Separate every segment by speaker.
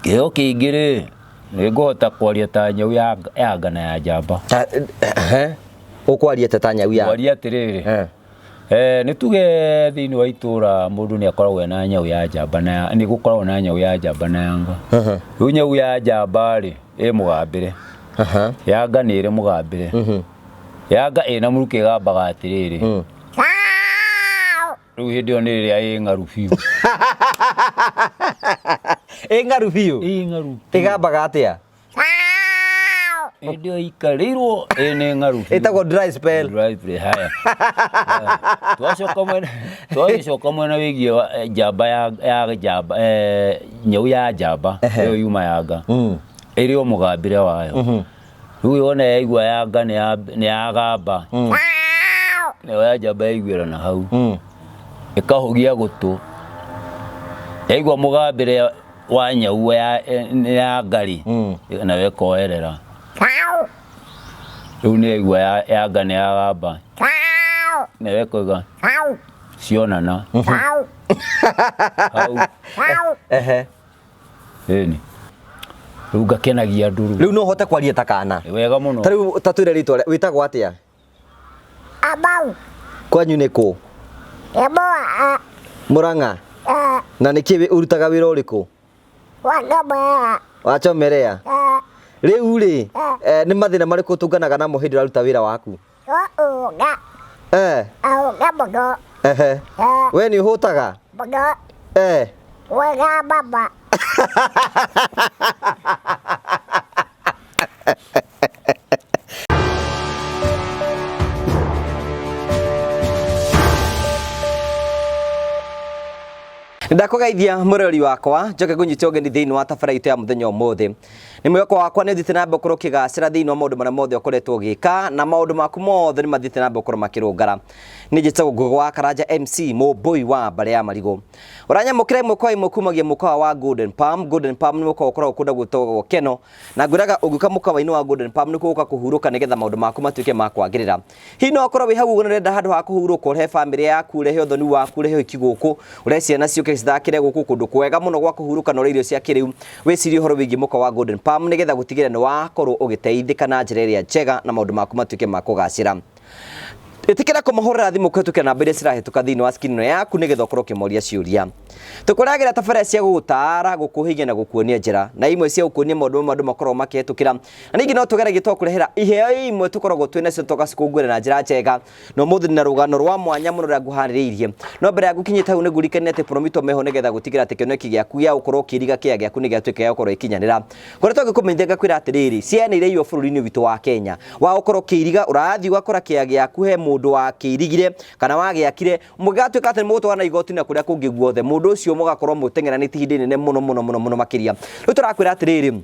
Speaker 1: Kĩo kĩingĩ nĩngũhota kwaria ta nyau ya ngana ya njamba.
Speaker 2: Ũkwaria ta nyau ya.
Speaker 1: Kwaria atĩrĩrĩ. Nĩtuge thĩinĩ wa itũra mũndũ nĩakoragwo na nyau ya njamba na nĩgũkoragwo na nyau ya njamba na yanga. Rĩu nyau ya njamba rĩ mũgambĩre. Yanga nĩ ĩrĩ mũgambĩre. Yanga ĩna mũrukĩ gambaga atĩrĩrĩ. Rĩu hĩndĩ ĩyo nĩ rĩrĩa ng'aru biũ.
Speaker 2: Ng'aru biũ?
Speaker 1: Ng'aru.
Speaker 2: Ĩgambaga atĩa?
Speaker 1: Hĩndĩ ĩyo ikarĩirwo nĩ ng'aru biũ.
Speaker 2: Ĩtagwo dry spell.
Speaker 1: Dry spell, haya. Twacoka mwena wĩgiĩ njamba ya njamba, nyau ya njamba, ĩyo yuma yanga. Ĩrĩ o mũgambĩre wayo. Rĩu yona yaigua yanga nĩ yagamba. Nayo ya njamba yaiguĩrana hau. Ĩkahogia gũtũ. Yaigua mũgambĩre wa nyau ya ngari nayo ĩkoerera. Rĩu nĩ yaigua yanga nĩ yagamba. Nayo ĩkoiga cionana. Ĩni. Rĩu ngakenagia nduru.
Speaker 2: Rĩu no ũhote kwaria ta kana?
Speaker 1: Wega mũno.
Speaker 2: Ta rĩu ta twĩre rĩtwa wĩtagwo atĩa?
Speaker 3: Abau.
Speaker 2: Kwanyu nĩ kũ?
Speaker 3: Eboa.
Speaker 2: Murang'a. Na nĩkĩ ũrutaga wĩra ũrĩkũ?
Speaker 3: Wachomea.
Speaker 2: Wachomerea? Rĩu rĩ, nĩ mathĩna marĩkũ ũtũnganaga namo hĩndĩ ũraruta wĩra waku?
Speaker 3: Ũga. Ũga mũno.
Speaker 2: We nĩ ũhũtaga?
Speaker 3: Mũno. Wega baba.
Speaker 2: Ndakugeithia murori wakwa njoke kunyita ũgeni thĩinĩ wa tabarĩra itũ ya mũthenya ũmũthĩ. Nĩ mwĩhoko wakwa nĩ ũthiĩte na mbere gũkorwo ũkĩgacĩra thĩinĩ wa maũndũ marĩa mothe ũkoretwo ũgĩka na maũndũ maku mothe nĩ mathiĩte na mbere gũkorwo makĩrũngara. Nĩ njĩtagwo Ngũgĩ wa Karanja MC mũmbũi wa Mbare ya Marigũ. Ũranyamũkĩra ĩmwe kwa ĩmwe kumagia mũkawa wa Golden Palm. Golden Palm nĩ mũkawa ũkoragwo kũndũ gwĩtagwo Keno, na ngwĩraga ũgĩũka mũkawa-inĩ wa Golden Palm nĩ gũka kũhurũka nĩgetha maũndũ maku matuĩke ma kwagĩrĩra. Hihi no ũkorwo wĩ hau ũguo nĩũrenda handũ ha kũhurũka, ũrehe famĩlĩ yaku, ũrehe ũthoni waku, ũrehe ũhiki gũkũ, ũrehe ciana ciũke cithakĩre gũkũ kũndũ kwega mũno gwa kũhurũka na ũrĩa irio cia kĩrĩu. Wĩcirie ũhoro wĩgiĩ mũkawa wa Golden Palm nĩgetha gũtigĩrĩra nĩ wakorwo ũgĩteithĩka na njĩra ĩrĩa njega na maũndũ maku matuĩke ma kũgacĩra. Itikira kũmahũrĩra thimũ kũhĩtũkĩra namba iria cirahĩtũka thĩinĩ wa screen ĩno yaku nĩgetha ũkorwo ũkĩmoria ciũria. Tũkũragĩra tabarĩra cia gũgũtaara, gũkũhigia na gũkuonia njĩra, na imwe cia gũkuonia maũndũ mamwe andũ makoragwo makĩhĩtũkĩra. Na ningĩ no tũgeragie kũrehera iheo imwe tũkoragwo twĩ nacio tũgacikũngũĩra na njĩra njega. Na ũmũthĩ na rũgano rwa mwanya mũno rũrĩa ngũharĩrĩirie. No mbere ya gũkinyĩte hau nĩngũririkanie atĩ Promito meho nĩgetha gũtigĩrĩra atĩ kĩoneki gĩaku gĩa gũkorwo ũkĩiriga kĩaya gĩaku nĩ gĩatuĩka gĩa gũkorwo gĩkinyanĩra. Ngoretwo ngĩkũmenyithia ngakwĩra atĩrĩrĩ, ciana iria irio bũrũri-inĩ witũ wa Kenya, wa gũkorwo ũkĩiriga ũrathiĩ ũgakora kĩaya gĩaku he mũndũ wa kĩirigire kana wagĩakire, mũgatuĩka atĩ mũgũtwarana igoti na kũrĩa kũngĩ guothe, mũndũ ũcio mũgakorwo mũteng'eranĩtie ihinda inene mũno makĩria. Rĩu tũrakwĩra atĩrĩrĩ,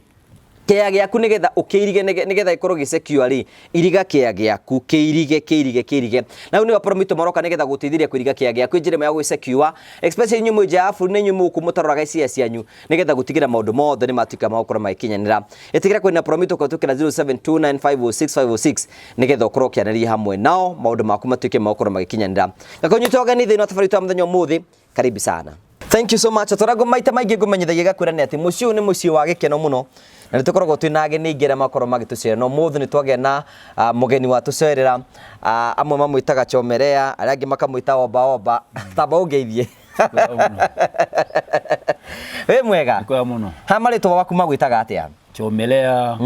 Speaker 2: kĩaya gĩaku nĩgetha ũkĩirige nĩgetha ikorwo gĩcekio rĩ, iriga kĩaya gĩaku, kĩirige. Na nĩ Promito maroka nĩgetha gũteithĩrĩria kũiriga kĩaya gĩaku njĩra ya gwĩcekiwa, especially nyumu nja ya bũrũri, nĩ nyumu mũtaroraga cia cianyu nĩgetha gũtigĩra maũndũ mothe nĩ matuĩka ma gũkorwo magĩkinyanĩra. Ĩtigĩra kwĩna Promito kũhĩtũkĩra 0729506506 nĩgetha ũkorwo ũkĩaranĩria hamwe nao maũndũ maku matuĩke ma gũkorwo magĩkinyanĩra. Gakũnyita ũgeni thĩinĩ wa tabarĩra ya mũthenya ũmũthĩ, karibu sana. Thank you so much. Tũrago maita maingĩ ngũmenyithagia gakwĩra nĩ atĩ mũciĩ ũyũ nĩ mũciĩ wa gĩkeno mũno. Na nĩtũkoragwo twĩna ageni aingĩ arĩa makorwo magĩtũcerera. No ũmũthĩ nĩtwagĩa na mũgeni wa tũcerera, amwe mamwĩtaga Chomerea, arĩa angĩ makamwĩta Omba. Tamba ũngeithie. Wĩ mwega?
Speaker 1: Kwega mũno.
Speaker 2: Ha marĩtwa waku magwĩtaga atĩa?
Speaker 1: Chomerea,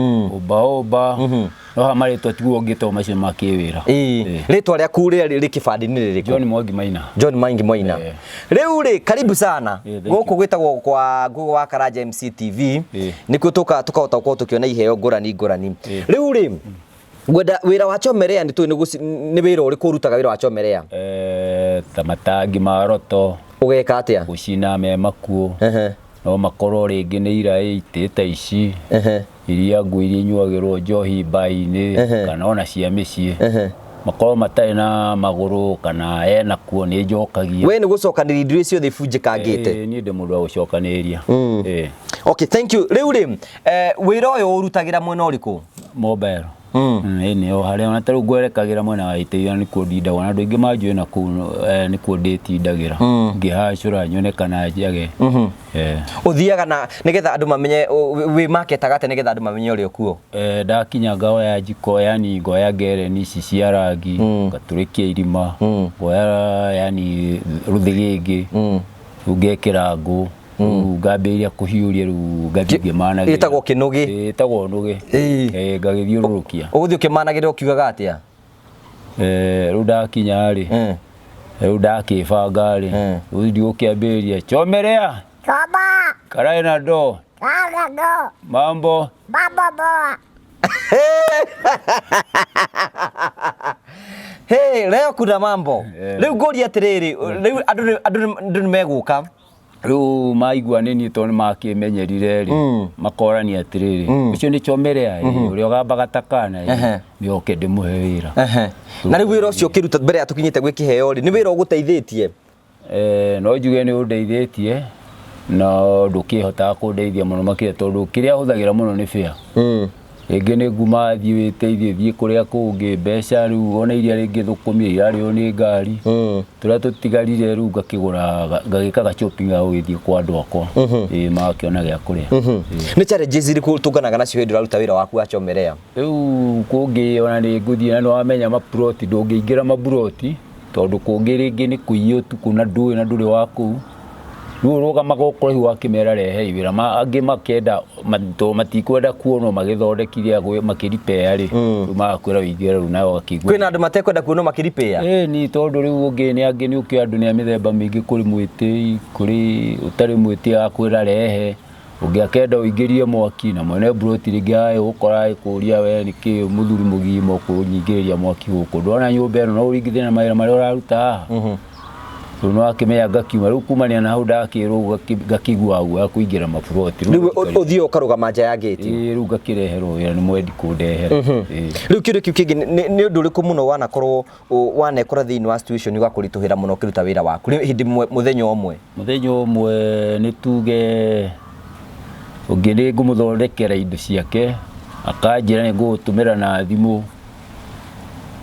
Speaker 1: Omba. No ha marĩtwa tiguo ngĩtwo macio ma kĩwĩra.
Speaker 2: Rĩtwa rĩaku rĩrĩ kĩbandĩ-inĩ rĩrĩkũ?
Speaker 1: John Mwangi Maina.
Speaker 2: John Mwangi Maina. Rĩu rĩ, karibu sana. Gũkũ gwĩtagwo kwa Ngũgĩ wa Karanja MC TV. Nĩkuo tũkahota gũkorwo tũkĩona iheo ngũrani. Rĩu rĩ, gwenda wĩra wa Chomerea nĩ wĩra ũrĩkũ ũrutaga wĩra wa Chomerea?
Speaker 1: Ta matangi ma roto.
Speaker 2: Ũgeka atĩa?
Speaker 1: Gũcina me makuo. No makorwo rĩngĩ nĩ iraĩ ta ici. Iria ngũ iria inyuagĩrwo njohi mbaĩ-inĩ kana ona cia mĩciĩ. Makorwo matarĩ na magũrũ kana ena kuo nĩ njokagia.
Speaker 2: We nĩ gũcokanĩrĩria indo icio ciothe ibunjĩkangĩte?
Speaker 1: Niĩ ndĩ mũndũ wa gũcokanĩrĩria.
Speaker 2: Okay, thank you. Rĩu rĩ, wĩra ũyũ ũrutagĩra mwena ũrĩkũ?
Speaker 1: Mobile. Ĩni o harĩa ona tarĩu ngwerekagĩra mwena wa Iteithia nĩ kuo ndindagwo na andũ aingĩ manjũĩ na kũu nĩ kuo ndĩtindagĩra ngĩhacũra nyone kana njage.
Speaker 2: Ũthiaga na nĩgetha andũ mamenye wĩ marketaga atĩ nĩgetha andũ mamenye ũrĩa kuo?
Speaker 1: Ndakinya ngaoya njiko, yani ngoya ngereni ici cia rangi ngatũrĩkia irima, ngoya yani rũthĩgĩngĩ rĩu ngekĩra ngũ ngambĩrĩria kũhiũria rĩu ngathiĩ ngĩmanagĩrĩra.
Speaker 2: Ĩtagwo kĩnũgĩ?
Speaker 1: Ĩtagwo nũgĩ. Ngagĩthiũrũrũkia.
Speaker 2: Ũgũthiĩ ũkĩmanagĩrĩra ũkiugaga atĩa?
Speaker 1: Rĩu ndakinya-rĩ, rĩu ndakĩbanga-rĩ, rĩu ndigũkĩambĩrĩria chomelea
Speaker 3: Choma.
Speaker 1: karai na ndoo
Speaker 3: Karago.
Speaker 1: mambo
Speaker 3: Boa.
Speaker 2: Hey, leo kuna mambo. Rĩu ngũria atĩrĩrĩ, rĩu andũ nĩ megũka.
Speaker 1: Rĩu maigua nĩ niĩ tondũ nĩmakĩmenyerire-rĩ makorania atĩrĩrĩ ũcio nĩ chomelea ũrĩa ũgambaga ta kana nĩoke ndĩmũhe wĩra.
Speaker 2: Na rĩu wĩra ũcio ũkĩruta mbere ya tũkinyĩte gwĩ kĩheo-rĩ, nĩ wĩra ũgũteithĩtie?
Speaker 1: No njuge nĩ ũndeithĩtie no ndũkĩhotaga kũndeithia mũno makĩria tondũ kĩrĩa hũthagĩra mũno nĩ fare. Rĩngĩ nĩ nguma thiĩ wĩteithie thiĩ kũrĩa kũngĩ mbeca rĩu ona iria rĩngĩ thũkũmia irarĩo nĩ ngari tũrĩa tũtigarire rĩu ngakĩgũra ngagĩkaga shopping ya gũgĩthiĩ kwa andũ akwa magakĩona gĩa kũrĩa.
Speaker 2: Nĩ challenges irĩkũ tũnganaga nacio hĩndĩ ũraruta wĩra waku wa chomelea?
Speaker 1: Rĩu kũngĩ ona nĩ ngũthiĩ na nĩwamenya maburoti ndũngĩingĩra maburoti tondũ kũngĩ rĩngĩ nĩ kũiywo ũtukũ na ndũĩ na ndũrĩ wa kũu. Rĩu ũrũgamaga ũkũraihu wakĩmera rehe wĩra angĩ makenda matikwenda kuonwo magĩthondekithia makĩripea-rĩ rĩu magakwĩra wĩingĩre rĩu nawe ũgakĩigua.
Speaker 2: Kwĩna andũ matekwenda kuonwo makĩripea? Ĩni
Speaker 1: tondũ rĩu ũngĩ nĩ angĩ nĩ ũkĩoya andũ nĩ a mĩthemba mĩingĩ, kũrĩ mwĩtĩi kũrĩ ũtarĩ mwĩtĩi agakwĩra rehe, ũngĩ akenda ũingĩrie mwaki na mwene buroti rĩngĩ ũgũkora agĩkũria we nĩkĩ mũthuri mũgima ũkũnyingĩrĩria mwaki gũkũ ndona nyũmba ĩno no ũringithanie na mawĩra marĩa ũraruta haha. Rĩu nĩwakĩmenya ngakiuma rĩu kumania na hau ndakĩrwo ngakĩigua guoya kũingĩra maburoti.
Speaker 2: Rĩu ũthiĩ ũkarũgama nja ya gate?
Speaker 1: Rĩu ngakĩreherwo wĩra nĩ mwendi kũndehera.
Speaker 2: Rĩu kĩndũ kĩu kĩngĩ nĩ ũndũ ũrĩkũ mũno wanakorwo wanekora thĩinĩ wa situation ũgakũritũhĩra mũno ũkĩruta wĩra waku hĩndĩ mũthenya ũmwe? Mũthenya
Speaker 1: ũmwe nĩ tuge ũngĩ nĩ ngũmũthondekera indo ciake akanjĩra nĩ ngũgũtũmĩra na thimũ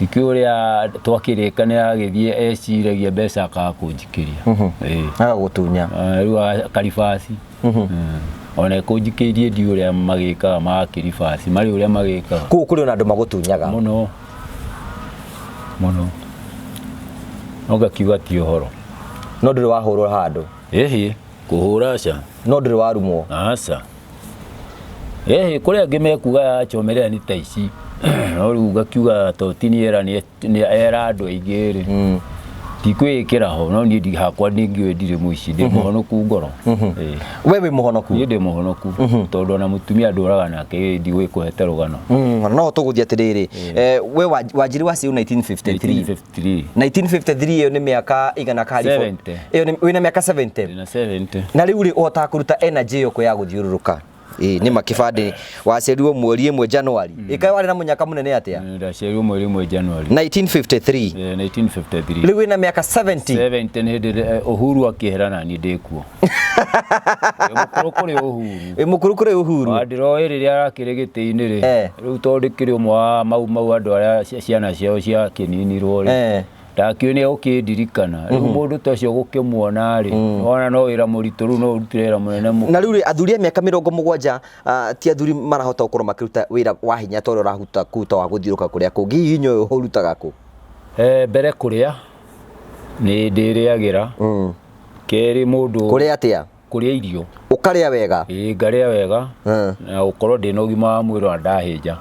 Speaker 1: tikĩ ũrĩa twakĩrĩkanĩra agĩthiĩ eciragia mbeca akaga kũnjikĩria.
Speaker 2: Agagũtunya?
Speaker 1: Rĩu akaribasi ona ekũnjikĩirie ndi ũrĩa magĩkaga magakĩribasi marĩ ũrĩa magĩkaga.
Speaker 2: Kũu kũrĩ ona andũ magũtunyaga?
Speaker 1: Mũno no ngakiuga ti ũhoro.
Speaker 2: No ndũrĩ wahũrwo handũ?
Speaker 1: Ĩhĩ kũhũra aca.
Speaker 2: No ndũrĩ warumwo?
Speaker 1: Aca. Ĩhĩ kũrĩ angĩ mekuga chomelea nĩ ta ici no rĩu ngakiuga to ti niĩ era andũ aingĩ-rĩ ndikwĩĩkĩra ho no niĩ hakwa ndingĩũĩ ndirĩ mũici ndĩ mũhonoku ngoro.
Speaker 2: We wĩ mũhonoku?
Speaker 1: Niĩ ndĩ mũhonoku tondũ ona mũtumia ndũraga nake ndigwĩkũhete rũgano.
Speaker 2: No tũgũthiĩ atĩrĩrĩ we wanjiri waciũ 1953? 1953 ĩyo nĩ mĩaka igana karibu? Wĩna mĩaka 70? Na rĩu-rĩ ũhotaga kũruta energy ĩyo ya gũthiũrũrũka? Nĩ makĩbandĩ waciarirwo mweri 1 Januari. Ĩkaĩ warĩ na mũnyaka mũnene atĩa?
Speaker 1: Ndaciarirwo mweri 1 Januari
Speaker 2: 1953?
Speaker 1: 1953.
Speaker 2: Rĩu wĩna mĩaka 70?
Speaker 1: 70 nĩ hĩndĩ Uhuru akĩehera na niĩ ndĩkuo. Mũkũrũ kũrĩ Uhuru.
Speaker 2: Mũkũrũ kũrĩ Uhuru?
Speaker 1: Ndirooĩ rĩrĩa arakĩrĩ gĩtĩ-inĩ-rĩ rĩu tondũ ndĩkĩrĩ ũmwe wa mau andũ arĩa ciana ciao ciakĩninirwo-rĩ ndakĩũĩ nĩegũkĩndirikana rĩu mũndũ ta ũcio gũkĩmuona-rĩ ona no wĩra mũritũ rĩu no ũrutire wĩra mũnene mũno. Na
Speaker 2: rĩu athuri a mĩaka 70 ti athuri marahota gũkorwo makĩruta wĩra wa hinya ta ũrĩa ũraruta kũu ta wa gũthiũrũrũka kũrĩa kũngĩ. Hihinya ũyũ ũrutaga kũ?
Speaker 1: Mbere kũrĩa nĩ ndĩrĩagĩra. Kerĩ mũndũ
Speaker 2: kũrĩa atĩa?
Speaker 1: Kũrĩa irio.
Speaker 2: Ũkarĩa wega?
Speaker 1: Ngarĩa wega na gũkorwo ndĩna ũgima wa mwĩrĩ wa ndahĩnja.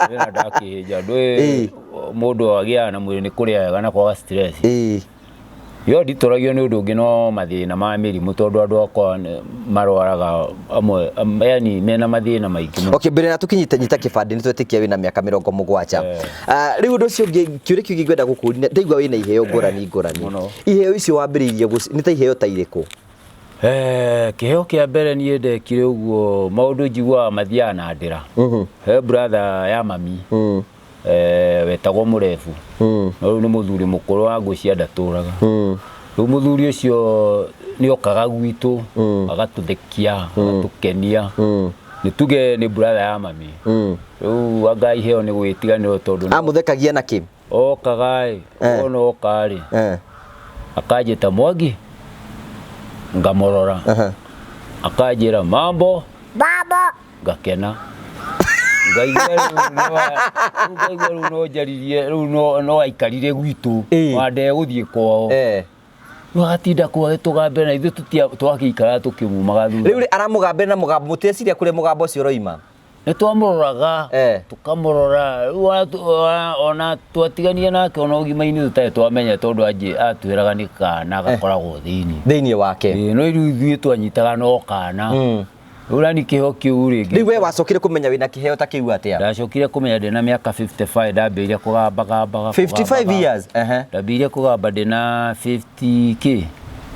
Speaker 1: Wĩra ndakĩhĩnja ndũĩ mũndũ agĩaga na mwĩrĩ nĩ kũrĩa wega na kwaga stress. Yo nditũragio nĩ ũndũ ũngĩ no mathĩna ma mĩrimũ tondũ andũ akwa marwaraga amwe yani mena mathĩna maingĩ mũno. Okay, mbere na tũkinyite nyita kĩbandĩ nĩ twetĩkia wĩna mĩaka 70. Rĩu ũndũ ũcio ũngĩ kĩũria kĩu ngĩkwenda gũkũria ndaigua wĩna iheo ngũrani. Iheo icio wambĩrĩirie nĩ ta iheo ta irĩkũ? Kĩheo kĩa mbere niĩ ndekire ũguo maũndũ njiguaga mathiaga na ndĩra. He brother ya mami wetagwo Mũrebu no rĩu nĩ mũthuri mũkũrũ wa ngũcia ndatũraga. Rĩu mũthuri ũcio nĩ okaga gwitũ agatũthekia agatũkenia nituge ni brother ya mami riu agai heo ni gwitiganiro tondu
Speaker 2: amuthekagia na ki
Speaker 1: okagai ono okari akajita Mwangi ngamorora akajira mambo
Speaker 3: baba
Speaker 1: ngakena ngaigua no jaririe no aikarire gwitu wande guthie kwao watinda kwa tugambe na ithu twakikara tukimumaga thutha
Speaker 2: riu aramugambe na mugambo muteciria kure mugambo ucio roima
Speaker 1: ni twamuroraga tukamurora ona twatigania nake ona ugimaini tutae twamenya tondu aje atwiraga ni kana gakoragwo thiini
Speaker 2: wake
Speaker 1: no ithuĩ twanyitaga no kana ura ni kiho kiu ringi
Speaker 2: riu we wacokire kumenya wina kiheo ta kiu atia
Speaker 1: ndacokire kumenya ndina miaka 55 ndambiria kugamba
Speaker 2: 55 years
Speaker 1: ndambiria kugamba ndina 50k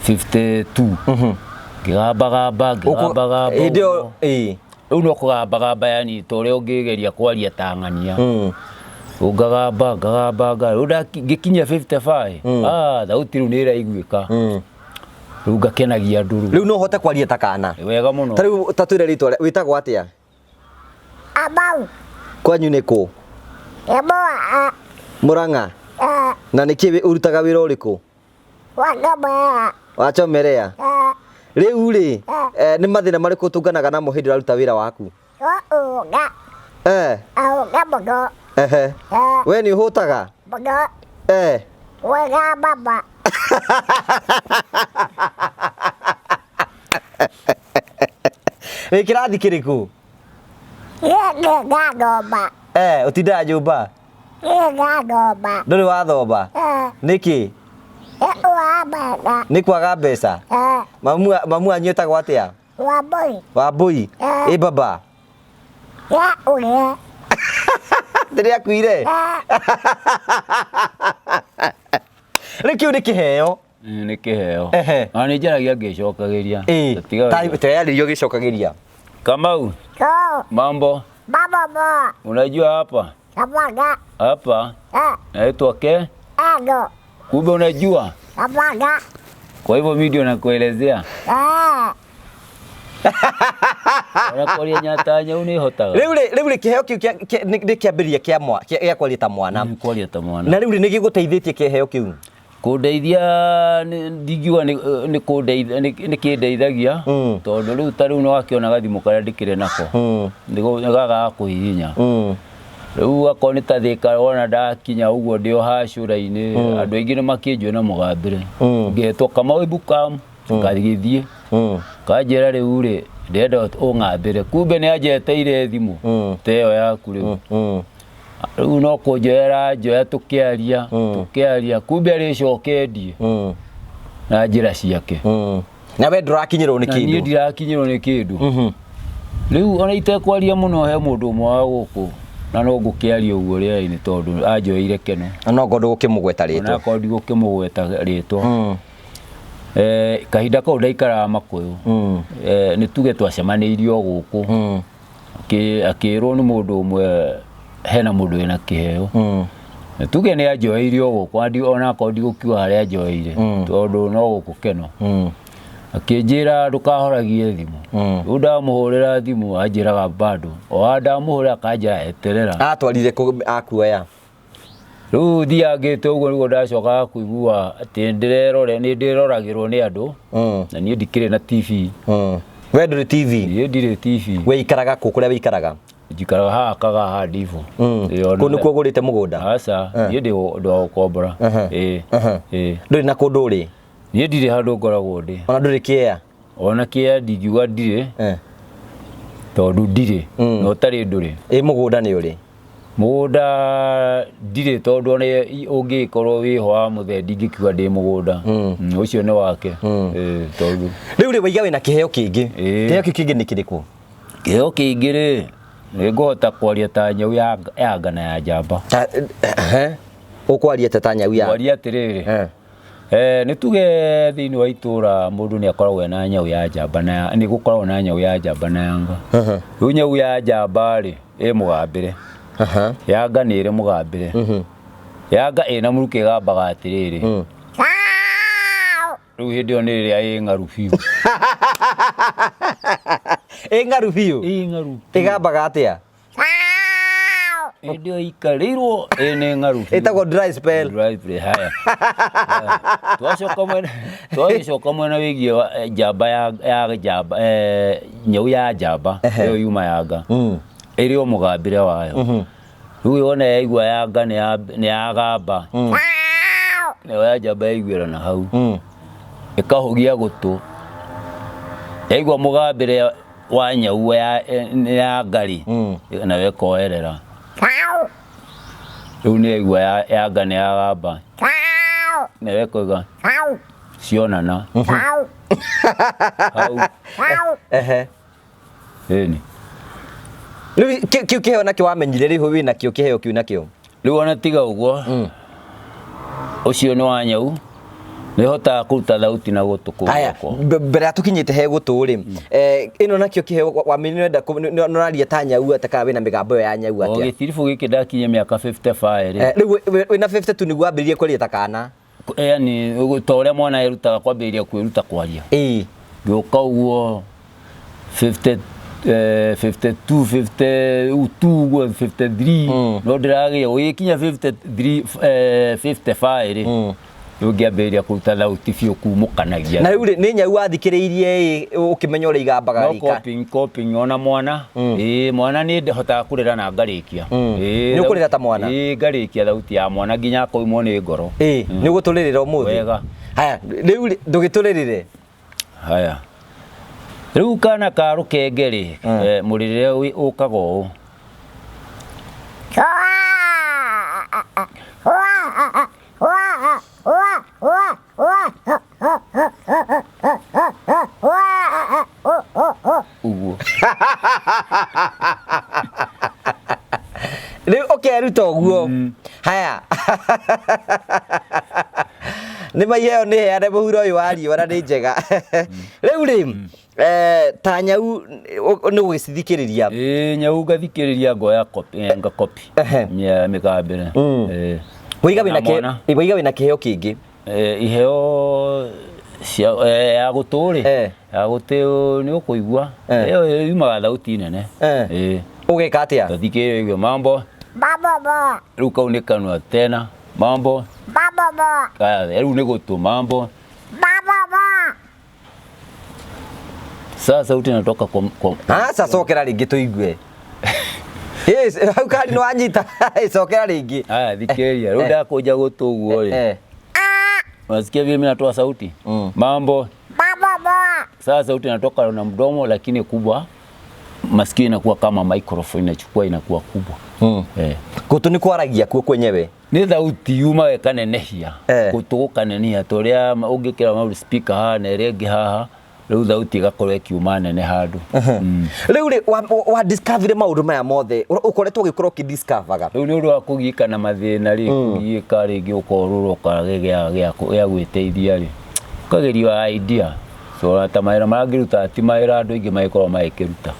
Speaker 1: 52 ngigamba
Speaker 2: idio
Speaker 1: riu no kugamba yani tore ungigeria kwaria tangania ngagamba riu ngikinya 55 thauti riu ni iraiguika riu ngakenagia nduru
Speaker 2: riu no hote kwaria ta kana
Speaker 1: wega muno
Speaker 2: ta riu tatwire ritwa witagwo atia
Speaker 3: abau
Speaker 2: kwanyu ni ku
Speaker 3: eboa
Speaker 2: Murang'a na niki urutaga wira uriku
Speaker 3: wagaba
Speaker 2: wachomerea riu ri ni mathina mariku tunganaga namo hindi uraruta wira waku
Speaker 3: oga oga bogo
Speaker 2: we ni uhutaga
Speaker 3: bogo wega baba
Speaker 2: we kirathi kiriku
Speaker 3: gagoba
Speaker 2: utinda nyumba
Speaker 3: gagoba
Speaker 2: nduri wathomba niki ni kwaga mbeca mamu anyu etagwo atia Wambui baba
Speaker 3: ya ule
Speaker 2: ndiri akuire rikiu ni kiheo
Speaker 1: ni kiheo ani njaragia ngicokagiria
Speaker 2: tayari yo gicokagiria
Speaker 1: Kamau mambo
Speaker 3: baba
Speaker 1: unajua hapa naitwa ke kumbe unajua kwa hivyo video nakuelezea Unakoria nyatanya unihotaga
Speaker 2: riu kiheo kiu ni kiambiria kia kwaria ta mwana na riu ni giguteithĩtie kiheo kiu
Speaker 1: kundeithia ndingiuga ni kundeithia ni kindeithagia tondu riu ta riu no akiona gathimu karia ndikire nako gaga kuhihinya riu akoni ta thika wona ndakinya uguo ndio hacura-ini andu aingi ni makinjwe na mugambire ngetwo Kamau Ibukam ngathithie kanjira riu ri ndenda ung'ambire kumbe ni anjeteire thimu teo yaku riu riu no kunjoera njoya tukiaria kumbe aricokendie na njira ciake
Speaker 2: na we ndurakinyirwo ni kindu
Speaker 1: ni ndirakinyirwo ni kindu riu ona itekwaria muno he mundu umwe wa guku na no ngukiaria uguo ria-ini tondu anjoeire keno
Speaker 2: no ngo ndugukimugweta ritwa
Speaker 1: na ko ndigukimugweta ritwa kahinda kau ndaikara Makuyu ni tuge twacemaniirio guku akirwo ni mundu umwe hena mundu wina kiheo tuge ni anjoeirio guku ona ko ndigukiuga haria anjoeire tondu no guku keno akinjira ndukahoragie thimu riu ndamuhurira thimu anjiraga bado o ndamuhurira akanjira eterera
Speaker 2: atwarire akuoya
Speaker 1: riu thiangite uguo niguo ndacokaga kuigua ati ndiroragirwo ni andu na nie ndikire na TV
Speaker 2: we nduri TV
Speaker 1: nie ndire TV
Speaker 2: we ikaraga kuria we ikaraga
Speaker 1: njikaraga haha Ndivu
Speaker 2: ku nikuo gurite mugunda
Speaker 1: aca nie ndi ndo kombora
Speaker 2: nduri na kundu uri
Speaker 1: nie ndire handu ngoragwo ndi
Speaker 2: ona nduri kia
Speaker 1: ona kia ndingiuga ndire tondu ndire no tari nduri
Speaker 2: mugunda ni uri
Speaker 1: mugunda ndire tondu ona ungikorwo wiho muthe ndingikiuga ndi mugunda ucio ni wake tondu
Speaker 2: riu ri waiga wina kiheo kingi kiheo kingi ni kiriku
Speaker 1: kiheo kingi ri ni nguhota kwaria ta nyau ya ngana ya njamba
Speaker 2: ukwaria ta nyau ya
Speaker 1: kwaria atiriri ni tuge thiini wa itura mundu ni akoragwo na nyau ya njamba na ni gukoragwo na nyau ya njamba na yanga riu nyau ya njamba ri mugambire yanga ni iri mugambire yanga ina muruke gambaga atiriri riu hindi yo ni riria ng'aru biu
Speaker 2: ngaru biu
Speaker 1: ngaru
Speaker 2: igabaga atia
Speaker 1: ndio ikarirwo ni ngaru
Speaker 2: itagwo dry spell
Speaker 1: haya twacoka mwena wigie jamba ya jamba nyau ya jamba iyo yuma yanga iri o mugambire wayo riu wona yaigua yanga ni yagamba niyo ya jamba yaiguira na hau ikahugia gutu yaigua mugambire wa nyau ya ngari nayo ikoerera riu ni yaigua yanga ni yagamba nayo ikoiga cionana hau eni
Speaker 2: riu kiu kiheo nakio wamenyire riu wina kio kiheo kiu nakio
Speaker 1: riu ona tiga uguo ucio ni wa nyau nihota kuruta thauti na gutuku
Speaker 2: haya mbere atukinyite he gutu ri ino nakio kiheo wamenyire nda noraria ta nyau ataka wina migambo ya nyau atia
Speaker 1: gitirifu giki ndakinye miaka 55
Speaker 2: riu wina 52 ni gwambiririe kwaria takana
Speaker 1: yani tore mwana erutaga kwambiriria kwiruta kwaria gioka uguo 52 53 no ndiragia ugikinya 53 55 ngiambiriria kuruta thauti biu kumukanagia
Speaker 2: na riu ni nyau wathikiriirie ukimenya uri igambaga rika
Speaker 1: coping ona mwana mwana ni ndotaga kurera na ngarikia
Speaker 2: ni ukurira ta mwana
Speaker 1: ngarikia thauti ya mwana nginya koimwo ni ngoro
Speaker 2: ni guturirira umuthi
Speaker 1: wega
Speaker 2: haya riu ndugituririre
Speaker 1: haya riu kana karu kengeri muririre ukaga uu uguo
Speaker 2: riu ukeruta uguo haya ni maiheo ni heane muhuro uyu wa riũa na ni njega riu ri ta nyau ni gugicithikiriria
Speaker 1: nyau ngathikiriria ngoya ngakopi migambire
Speaker 2: wiga wina kiheo kingi
Speaker 1: iheo ya guturi ya guti ni ukuigua iyo yumaga thauti nene
Speaker 2: ugeka atia
Speaker 1: thikiriria mambo riu kau ni kanua tena mambo riu ni gutu mambo sasa sauti inatoka
Speaker 2: sasa sokera ringi tuigue hau kari no anyita sokera ringi
Speaker 1: haya thikiriria riu ndakuja gutu uguo ri unasikia vile mimi natoa sauti mambo sasa sauti inatoka na mdomo lakini kubwa masikio inakuwa kama microphone inachukua inakuwa kubwa
Speaker 2: gutu ni kwaragia kuo kwenyewe
Speaker 1: ni thauti yuma kanenehia gutu kanenehia toria ungikira mau speaker ha na rege haha riu thauti igakorwo ikiuma nene handu
Speaker 2: riu ri wa discover maundu maya mothe ukoretwo gikorwo ki discoverga
Speaker 1: riu ni undu wa kugika na mathina ri kugika ringi ukoruro kagegea ya gwiteithia ri kagerio idea so ta maira marangiruta ti maira andu ingi maikorwo maikiruta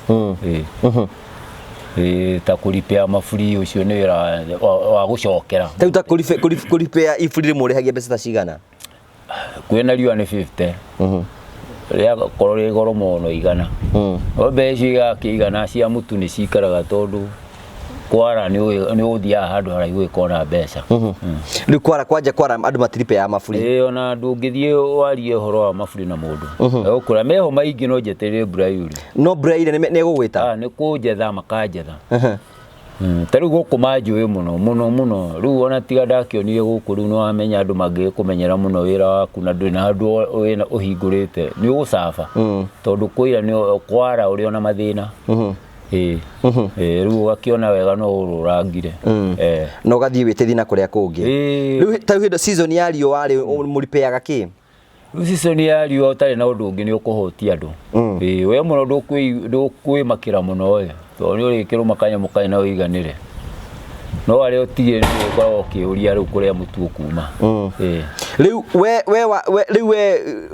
Speaker 1: ta kuripea mafuri ucio ni wira wa gucokera
Speaker 2: ta kuripea ifuri rimwe rihagia mbeca cigana
Speaker 1: kwena riwa ni 50 ria korore goro mono igana mbeca igakigana cia mutu ni cikaraga tondu kwara ni uthia handu haraihu ikona mbeca
Speaker 2: riu kwara andu matiripe ya mafuri
Speaker 1: ona ndungithie warie horo wa mafuri na mundu ukura meho maingi no njeterere Braille
Speaker 2: no Braille ni gugwita
Speaker 1: ni kunjetha makanjetha tariu guku manjui muno riu ona tiga ndakionire guku riu no wamenya andu mangikumenyera muno wira waku na ndwina handu wina uhingurite ni ugucaba tondu kuira ni kwara uri ona mathina riu ugakiona wega no ururangire
Speaker 2: no gathie witethi na kuria kungi riu ta hindo season ya rio wari muripeaga ki
Speaker 1: riu season ya rio utari na undu ungi ni ukuhotia andu we muno ndukwimakira muno we to ni urikirwo makanya mukanya na uiganire no wari utige ni ukorwo kiuria riu kuria mutu kuma
Speaker 2: riu we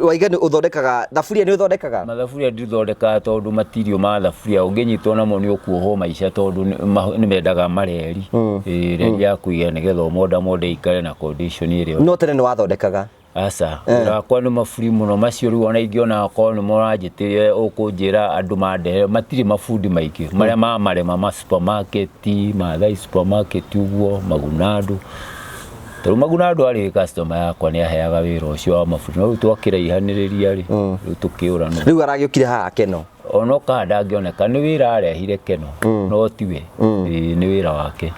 Speaker 2: waigani uthondekaga thafuria ni uthondekaga
Speaker 1: mathafuria ndithondekaga tondu matirio ma thafuria unginyitwo namo ni ukuohwo maica tondu ni mendaga mareri reri ya kuiga nigetha monda ikare na condition irio
Speaker 2: no tene ni wathondekaga
Speaker 1: asa rakwa nĩ maburi mũno macio rĩu ona ingĩona akorwo nĩ moranjĩtĩire ũkũnjĩra andũ mandehe matirĩ mabundi maingĩ marĩa marema ma supermarket Maathai supermarket ũguo Magunadu tondũ Magunadu arĩ customer yakwa nĩ aheaga wĩra ũcio wa mabundi no rĩu twakĩraihanĩrĩria rĩu tũkĩũra no
Speaker 2: rĩu aragĩũkire haha Keno
Speaker 1: ono kada angĩoneka nĩ wĩra arehire Keno no tiwe nĩ wĩra wake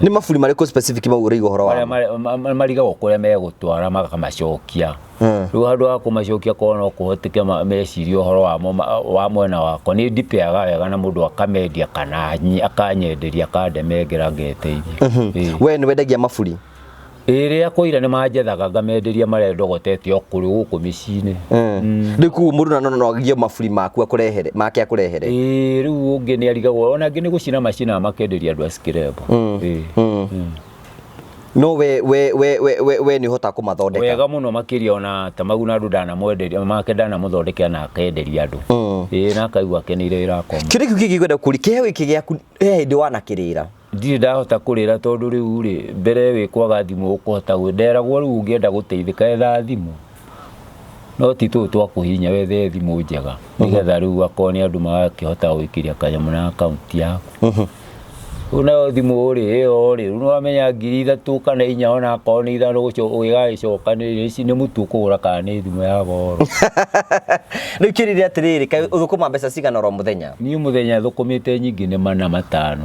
Speaker 2: nĩ maburi marĩkũ specific mau ũrĩ ũhoro wa
Speaker 1: marigagwo kũrĩa megũtwara makamacokia rĩu handũ ha kũmacokia korwo no kũhoteke mecirie ũhoro wa mwena wakwa nĩ ndipeaga wega na mũndũ akamendia kana akanyenderia akandemengera ngeteithia
Speaker 2: we nĩ wendagia maburi
Speaker 1: rĩrĩa kũira nĩ manjethaga ngamenderia marĩa ndogotete o kũrĩ gũkũ mĩciĩ-inĩ
Speaker 2: rĩu kuo mũndũ no agie maburi maku akũrehere make akũrehere
Speaker 1: rĩu ũngĩ nĩ arigagwo ona angĩ nĩ gũcina macina makenderia andũ a Skirebo
Speaker 2: no we nĩ ũhota kũmathondeka
Speaker 1: wega mũno makĩria ona ta Magunadu ndanamwenderia make ndanamũthondekera na akenderia andũ na akaigua akeneire wĩra wakwa
Speaker 2: kĩrĩa kĩu kĩngĩkwenda kũri kĩheo gĩkĩ gĩaku hĩndĩ wanakĩrĩra
Speaker 1: ndirĩ ndahota kũrĩra tondũ rĩu rĩ mbere wĩkwaga thimũ ũkũhota gwĩnderagwo rĩu ũngĩenda gũteithĩka etha thimũ no ti tũũ twakũhinya wethe thimũ njega nĩgetha rĩu akorwo nĩ andũ magakĩhota gwĩkĩria kanyamũ na akaunti yaku unayo thimũ rĩ ĩyo rĩ rĩu nĩwamenya 3,000 kana 4 ona akorwo nĩ 5 ũgĩgagĩcokanĩrĩria ici nĩ mũtu ũkũgũra kana nĩ thimũ ya goro
Speaker 2: rĩu kĩrĩrĩ atĩrĩrĩ kaĩ ũthũkũma mbeca cigana oro mũthenya
Speaker 1: niĩ mũthenya thũkũmĩte nyingĩ nĩ 4-5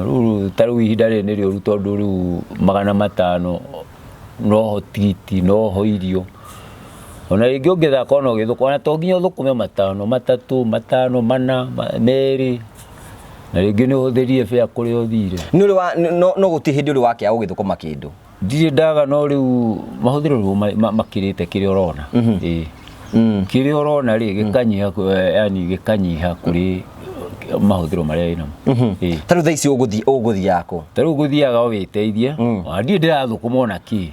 Speaker 1: rĩu ta rĩu ihinda rĩrĩ nĩ rĩũru tondũ rĩu 500 noho titi noho irio ona rĩngĩ ũngĩthaka ona ũgĩthũkũma ona to nginya ũthũkũme 5 3 5 4 2 na rĩngĩ nĩ ũhũthĩrie fare kũrĩa ũthire
Speaker 2: nĩ ũrĩ no gũtirĩ hĩndĩ ũrĩ wakĩa ũgĩthũkũma kĩndũ
Speaker 1: ndirĩ ndaga no rĩu mahũthĩro rĩu makĩrĩte kĩrĩa ũrona kĩrĩa ũrona rĩ gĩkanyiha yani gĩkanyiha kũrĩ mahũthĩro marĩa wĩnamo
Speaker 2: ta rĩu thaa ici ũgũthiĩ yako
Speaker 1: ta rĩu ũgũthiaga wĩteithie ndirĩ ndĩrathũkũma ona kĩ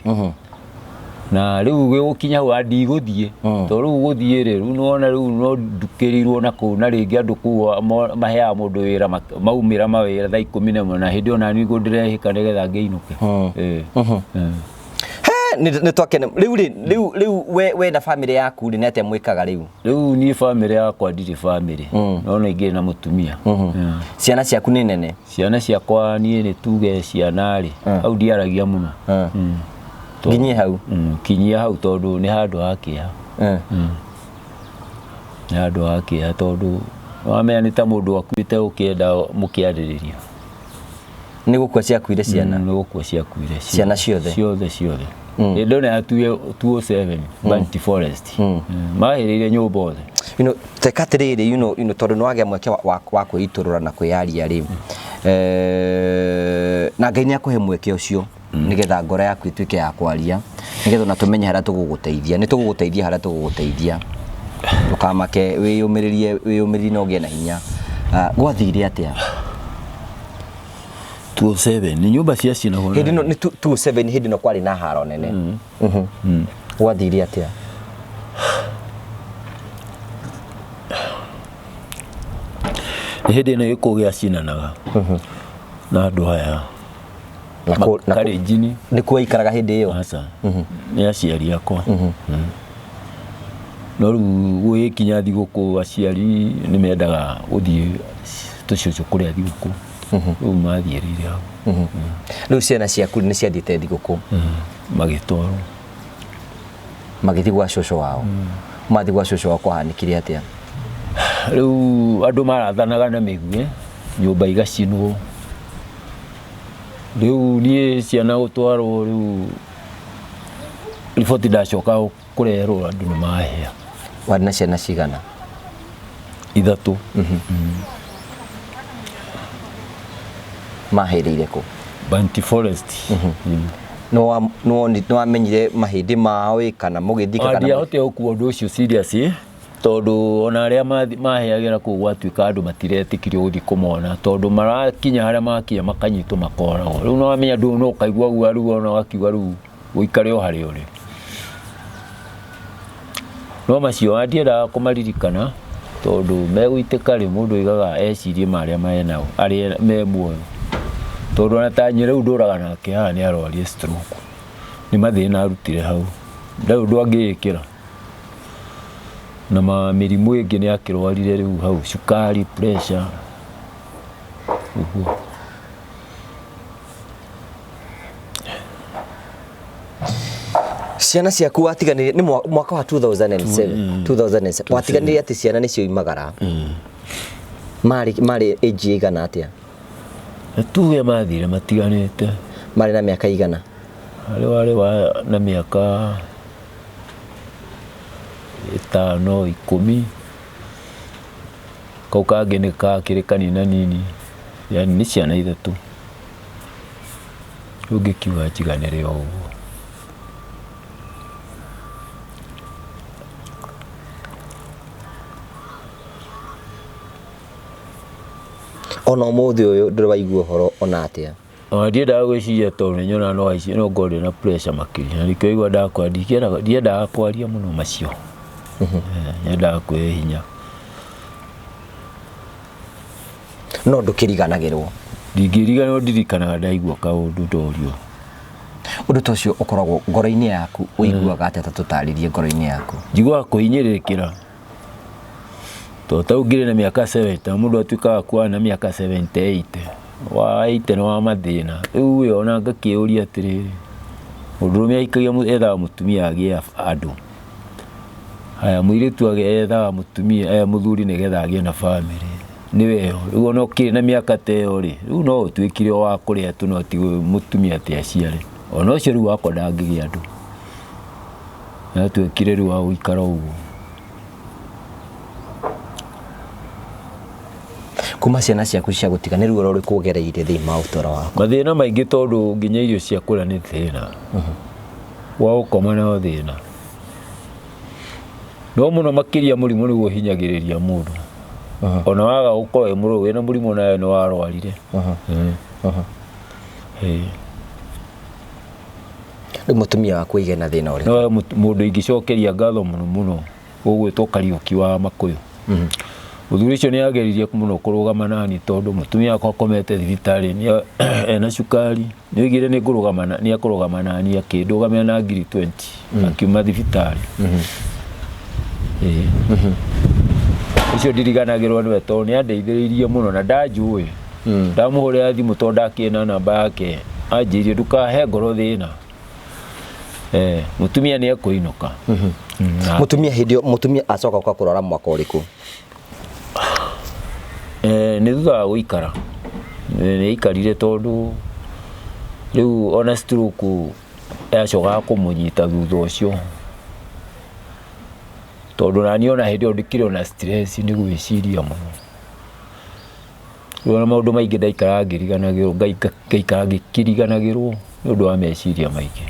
Speaker 1: na rĩu gĩgũkinya hau ndigũthiĩ tondũ rĩu gũthiĩ rĩ rĩu nona rĩu no ndukĩrirwo na kũu na rĩngĩ andũ kũu maheaga mũndũ wĩra maumĩra mawĩra thaa 11 na hĩndĩ ona nĩguo ndĩrehĩka nĩgetha ngĩinũke
Speaker 2: nĩ twakene rĩu we na family yaku rĩ nĩatĩa mwĩkaga rĩu
Speaker 1: niĩ family yakwa ndirĩ family no no ingĩ na mũtumia
Speaker 2: ciana ciaku nĩ nene
Speaker 1: ciana ciakwa niĩ nĩ tuge ciana rĩ hau ndiaragia mũno
Speaker 2: nginyie hau
Speaker 1: kinyia hau tondũ nĩ handũ hakĩha nĩ handũ hakĩha tondũ wamenya nĩ ta mũndũ akuĩte ũkĩenda mũkĩarĩrĩria
Speaker 2: nĩ gũkua ciakuire ciana
Speaker 1: nĩ gũkua ciakuire
Speaker 2: ciana ciothe
Speaker 1: hĩndĩ ĩno ya 207 Banti Forest mahĩrĩire nyũmba othe
Speaker 2: teka atĩrĩrĩ tondũ nĩwagĩa mweke wa kwĩitũrũra na kwĩyaria rĩ na Ngai nĩakũhe mweke ũcio nĩgetha ngoro yaku ĩtuĩke ya kwaria nĩgetha ona tũmenye harĩa tũgũgũteithia nĩ tũgũgũteithia harĩa tũgũgũteithia ndũkamake wĩyũmĩrie na ũgĩe na hinya gwathire atĩa
Speaker 1: 207 nĩ nyũmba cia cinahwo
Speaker 2: hĩndĩ ĩno nĩ 207 hĩndĩ ĩno kwarĩ na haro nene gwathire atĩa
Speaker 1: hĩndĩ ĩno gĩkũgĩa cinanaga na andũ aya Kalenjin
Speaker 2: nĩ kuo ikaraga hĩndĩ ĩyo
Speaker 1: aca nĩ aciari akwa no rĩu gwĩkinya thigũkũ aciari nĩ mendaga gũthiĩ tũcũcũ kũrĩa thigũkũ rĩu mathiĩrĩire hau
Speaker 2: rĩu ciana ciaku nĩ ciathiĩte thigũkũ
Speaker 1: magĩtwarwo
Speaker 2: magĩthiĩ gwa cũcũ wao mathiĩ gwa cũcũ wao kwahanĩkire atĩa
Speaker 1: rĩu andũ marathanaga na mĩguĩ nyũmba igacinwo rĩu niĩ ciana gũtwarwo rĩu riboti ndacoka kũreherwo andũ nĩ mahĩa
Speaker 2: warĩ na ciana cigana
Speaker 1: 3
Speaker 2: mahĩrĩire kũ
Speaker 1: Banti Forest
Speaker 2: nĩwamenyire mahĩndĩ mao kana mũgĩthika kana
Speaker 1: ndiahotire gũkua ũndũ ũcio serious tondũ ona arĩa maheagĩra kũu gwatuĩka andũ matiretĩkirio gũthiĩ kũmona tondũ marakinya harĩa makinya makanyitwo makoragwo rĩu nĩwamenya ndũ no ũkaigua guoya rĩu ona ũgakiuga rĩu ũikare o harĩa ũrĩ no macio ndiendaga kũmaririkana tondũ megũitĩka rĩ mũndũ aigaga ecirie marĩa menao arĩa me muoyo tondũ ona ta nyĩrĩ rĩu ndũraga nake haha nĩ arwarie stroke nĩ mathĩna arutire hau ndau ndwangĩkĩra na mĩrimũ ĩngĩ nĩ akĩrwarire rĩu hau cukari pressure ũguo.
Speaker 2: Ciana ciaku watiganire ni mwaka wa 2007 watiganire ati ciana nicio imagara mari age igana atia
Speaker 1: tuge mathire matiganite
Speaker 2: mari na miaka igana
Speaker 1: wale na miaka 5 10 kau kangĩ nĩ kakĩrĩ kanina nini yani nĩ ciana ithatũ ũngĩkiuga njiganĩre o ũguo.
Speaker 2: Ona mũthĩ ũyũ ndĩrĩ waigua ũhoro ona atia
Speaker 1: ndiendaga gwĩciria tondũ nĩnyona no aici no ngorĩ na pressure makĩria na ndikĩigua ndiendaga kwaria mũno macio nyendaga kwĩhe hinya
Speaker 2: no ndũkĩriganagĩrwo
Speaker 1: ndingĩriganĩrwo ndirikanaga ndaigua kaũndũ ndorio
Speaker 2: ũndũ ta ũcio ũkoragwo ngoro-inĩ yaku ũiguaga atĩa ta tũtarĩrie ngoro-inĩ yaku
Speaker 1: njiguaga kũhinyĩrĩrĩkĩra to tau ngĩrĩ na mĩaka 70 mũndũ atuĩkaga kuwa na mĩaka 78 wa 8 nĩ wa mathĩna rĩu we ona ngakĩũria atĩrĩrĩ mũndũrũme aikagia ethaga mũtumia agĩe andũ haya mũirĩtu ethaga mũtumia mũthuri nĩgetha agĩe na family nĩwe rĩu ona ũkĩrĩ na mĩaka ta ĩyo rĩ rĩu no ũtuĩkire wa kũrĩa tu no ti mũtumia atĩ aciare ona ũcio rĩu wakwa ndangĩgĩa andũ na tuĩkire rĩu wa gũikara ũguo.
Speaker 2: Kuma ciana ciaku cia gũtiga nĩ ruo rũrĩkũ ũgereire thĩinĩ wa ũtũũro waku?
Speaker 1: Mathĩna maingĩ tondũ nginya irio cia kũrĩa nĩ thĩna wa gũkoma no thĩna no mũno makĩria mũrimũ nĩguo hinyagĩrĩria mũndũ ona waga gũkorwo mũrũ wĩna mũrimũ nawe nĩ warwarire
Speaker 2: rĩu mũtumia waku aigĩ na thĩna ũrĩkũ?
Speaker 1: No mũndũ ingĩcokeria ngatho mũno mũno ũgwĩtwo Kariũki wa Makũyũ. Mũthuri ũcio nĩ ageririe mũno kũrũgama nani tondũ mũtumia wakwa akomete thibitarĩ ena cukari nĩ oigire nĩ akũrũgama nani akĩndũgamia na ngiri 20 akiuma thibitarĩ. Ũcio ndiriganagĩrwo nĩwe tondũ nĩ andeithĩrĩirie mũno na ndanjũĩ ndamũhũrĩra thimũ tondũ ndakĩona namba yake anjĩrire ndũkahe ngoro thĩna mũtumia nĩ ekũinũka.
Speaker 2: Mũtumia acoka kwa kũrwara mwaka ũrĩkũ?
Speaker 1: Nĩ thutha wa gũikara nĩ aikarire tondũ rĩu ona stroke yacokaga kũmũnyita thutha ũcio tondũ nani ona hĩndĩ ĩyo ndikĩrĩ na stress nĩ gwĩciria mũno rĩu ona maũndũ maingĩ ndaikaraga ngĩriganagĩrwo ngaikara ngĩkĩriganagĩrwo nĩ ũndũ wa meciria maingĩ.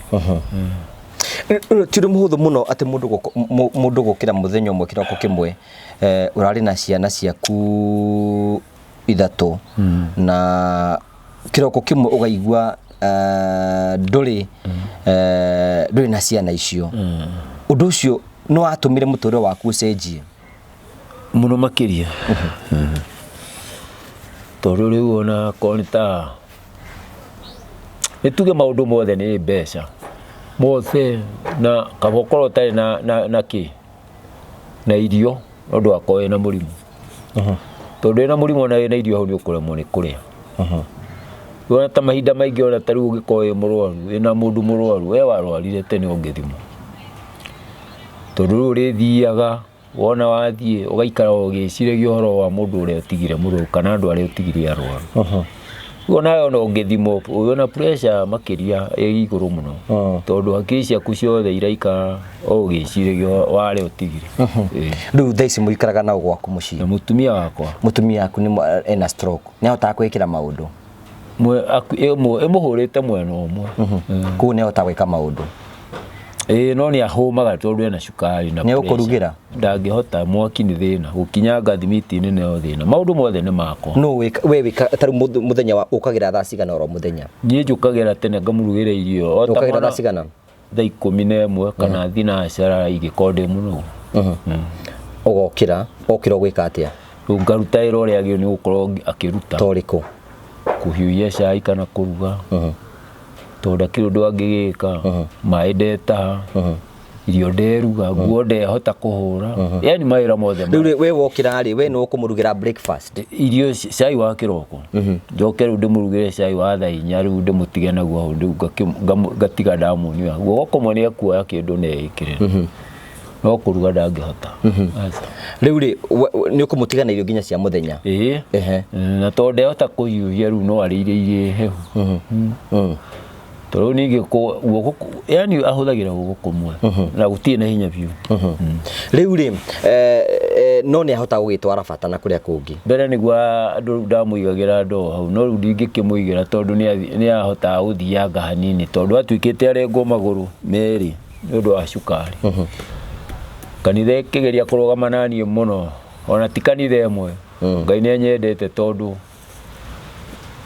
Speaker 2: Ti ũndũ mũhũthũ mũno atĩ mũndũ gũkĩra mũthenya ũmwe kĩroko kĩmwe ũrarĩ na ciana ciaku ithatũ na kĩroko kĩmwe ũgaigua ndũrĩ na ciana icio ũndũ ũcio nĩ watũmire mũtũũrĩre waku ũcenjie
Speaker 1: mũno makĩria tondũ rĩu ona korwo nĩ ta nĩ tuge maũndũ mothe nĩ mbeca mothe na kaba ũkorwo ũtarĩ na irio no ndũgakorwo wĩna mũrimũ tondũ wĩna mũrimũ na wĩna irio hau nĩ ũkũremwo nĩ kũrĩa. Ona ta mahinda maingĩ ona ta rĩu ũngĩkorwo wĩ mũrwaru wĩna mũndũ mũrwaru we warwarire tene ũngĩthimwo tondũ rĩu ũrĩthiaga wona wathiĩ ũgaikara ũgĩciragia ũhoro wa mũndũ ũrĩa ũtigire mũrwaru kana andũ arĩa ũtigire arwaru. Nawe ona ũngĩthimwo wĩna pressure makĩria ĩ igũrũ mũno tondũ hakiri ciaku ciothe iraikara ũgĩciragia warĩa ũtigire.
Speaker 2: Rĩu thaa ici mũikaraga nao gwaku mũciĩ?
Speaker 1: Na mũtumia wakwa
Speaker 2: mũtumia waku ena stroke nĩ ahotaga gwĩkĩra maũndũ?
Speaker 1: Ĩmũhũrĩte mwena ũmwe
Speaker 2: kũu nĩ ahotaga gwĩka maũndũ?
Speaker 1: No nĩ ahũmaga tondũ ena cukari na
Speaker 2: pressure. Nĩ ũkũrugĩra?
Speaker 1: Ndangĩhota mwaki nĩ thĩna gũkinyanga thimiti-inĩ nĩyo thĩna maũndũ mothe nĩ makwa.
Speaker 2: No we tarĩ mũthenya ũkagĩra thaa cigana oro mũthenya? Niĩ
Speaker 1: njũkagĩra tene ngamũrugĩra irio.
Speaker 2: Ũkagĩra thaa cigana?
Speaker 1: Thaa 11 kana thinacara ingĩkorwo ndĩ mũno.
Speaker 2: Ũgokĩra ũgwĩka atĩa?
Speaker 1: Rĩu ngaruta wĩra ũrĩa agĩrĩirwo nĩ gũkorwo akĩruta.
Speaker 2: Ta ũrĩkũ?
Speaker 1: Kũhiũhia cai kana kũruga tondũ ndakĩrĩ ũndũ angĩgĩka maĩ ndetaha irio nderuga nguo ndehota kuhura yani mawira mothe
Speaker 2: riu we wokira ri we no kumurugira breakfast
Speaker 1: irio cai wa kiroko njoke riu ndimurugire cai wa thaa 4 riu ndimutige naguo hau ndiu ngatiga ndamunywa guo gokomonia kuoya kindu neikire no kuruga ndangihota
Speaker 2: riu ri ni ukumutiga na irio ginya cia muthenya
Speaker 1: na to ndehota kuhiuhia riu no arire hehu toro ningi ko yani ahuthagira gukumwe na gutie na hinya biu
Speaker 2: riu ri no ni ahota gugitwara bata na kuria kungi
Speaker 1: mbere nigwa andu ndamuigagira ndo hau no riu ndingikimuigira tondu ni ahota guthianga hanini tondu atuikite arengo maguru meri ndu wa cukari kanitha kigeria kurugama nani muno ona ti kanitha emwe ngai ni nyendete tondu